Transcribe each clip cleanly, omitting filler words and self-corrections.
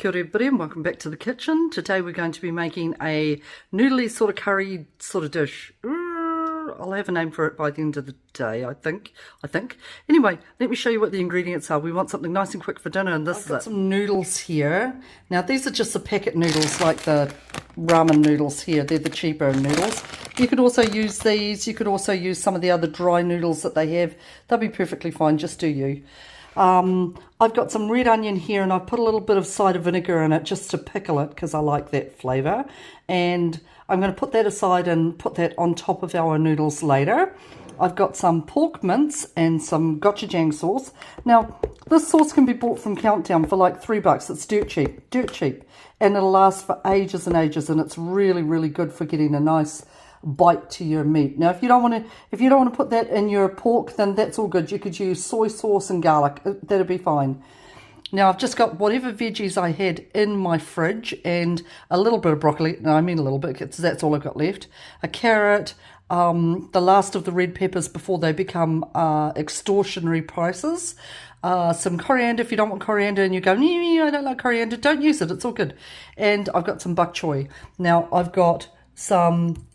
Kia ora everybody and welcome back to the kitchen. Today we're going to be making a noodly sort of curry sort of dish. I'll have a name for it by the end of the day, I think. Anyway, let me show you what the ingredients are. We want something nice and quick for dinner, and I've got some noodles here. Now these are just the packet noodles, like the ramen noodles here. They're the cheaper noodles. You could also use these. You could also use some of the other dry noodles that they have. They'll be perfectly fine, just do you. I've got some red onion here, and I've put a little bit of cider vinegar in it just to pickle it because I like that flavour. And I'm going to put that aside and put that on top of our noodles later. I've got some pork mince and some gochujang sauce. Now, this sauce can be bought from Countdown for like $3. It's dirt cheap, and it'll last for ages and ages, and it's really, really good for getting a nice bite to your meat. Now, if you don't want to put that in your pork, then that's all good. You could use soy sauce and garlic. That'd be fine. Now, I've just got whatever veggies I had in my fridge and a little bit of broccoli. No, I mean a little bit, because that's all I've got left. A carrot, the last of the red peppers before they become extortionary prices. Some coriander. If you don't want coriander and you go, I don't like coriander, don't use it. It's all good. And I've got some bok choy. Now, I've got some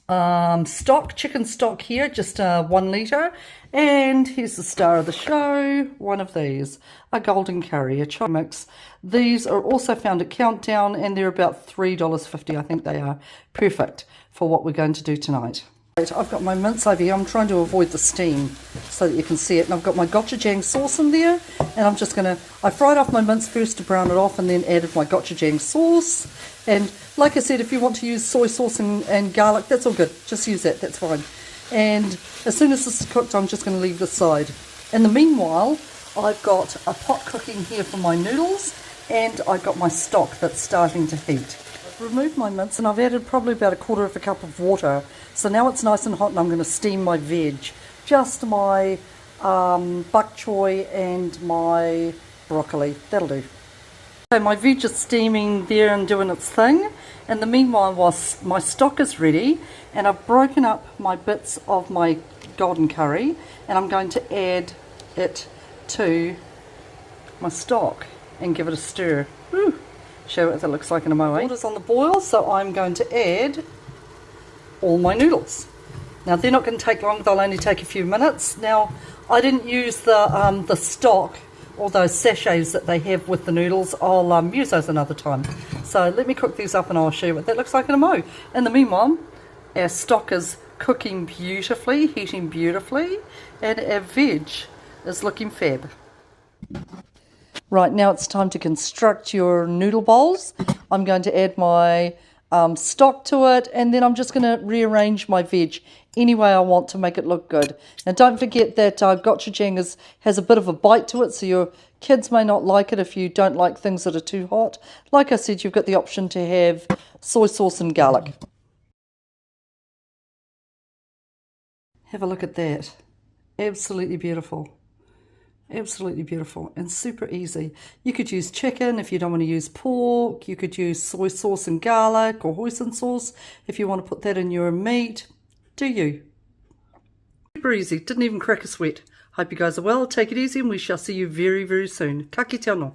chicken stock here, just 1 litre, and here's the star of the show, one of these, a golden curry, a chai mix. These are also found at Countdown, and they're about $3.50. I think they are perfect for what we're going to do tonight. I've got my mince over here. I'm trying to avoid the steam so that you can see it, and I've got my gochujang sauce in there, and I'm just gonna, I fried off my mince first to brown it off and then added my gochujang sauce. And like I said, if you want to use soy sauce and garlic, that's all good. Just use that, that's fine. And as soon as this is cooked, I'm just going to leave this aside. In the meanwhile, I've got a pot cooking here for my noodles, and I've got my stock that's starting to heat. I've removed my mince, and I've added probably about 1/4 cup of water. So now it's nice and hot, and I'm going to steam my veg. Just my bok choy and my broccoli. That'll do. So my veg is steaming there and doing its thing. In the meanwhile, whilst my stock is ready, and I've broken up my bits of my golden curry, and I'm going to add it to my stock and give it a stir. Woo. Show what that looks like in a moment. Water's on the boil, so I'm going to add all my noodles. Now they're not going to take long, they'll only take a few minutes. Now I didn't use the stock or those sachets that they have with the noodles. I'll use those another time. So let me cook these up and I'll show you what that looks like in a mo. In the meanwhile, our stock is cooking beautifully, heating beautifully, and our veg is looking fab. Right, now it's time to construct your noodle bowls. I'm going to add my stock to it, and then I'm just going to rearrange my veg any way I want to make it look good. Now don't forget that gochujang has a bit of a bite to it, so your kids may not like it if you don't like things that are too hot. Like I said, you've got the option to have soy sauce and garlic. Have a look at that. Absolutely beautiful. Absolutely beautiful and super easy. You could use chicken if you don't want to use pork. You could use soy sauce and garlic or hoisin sauce if you want to put that in your meat. Do you? Super easy. Didn't even crack a sweat. Hope you guys are well. Take it easy, and we shall see you very, very soon. Ka kite anō.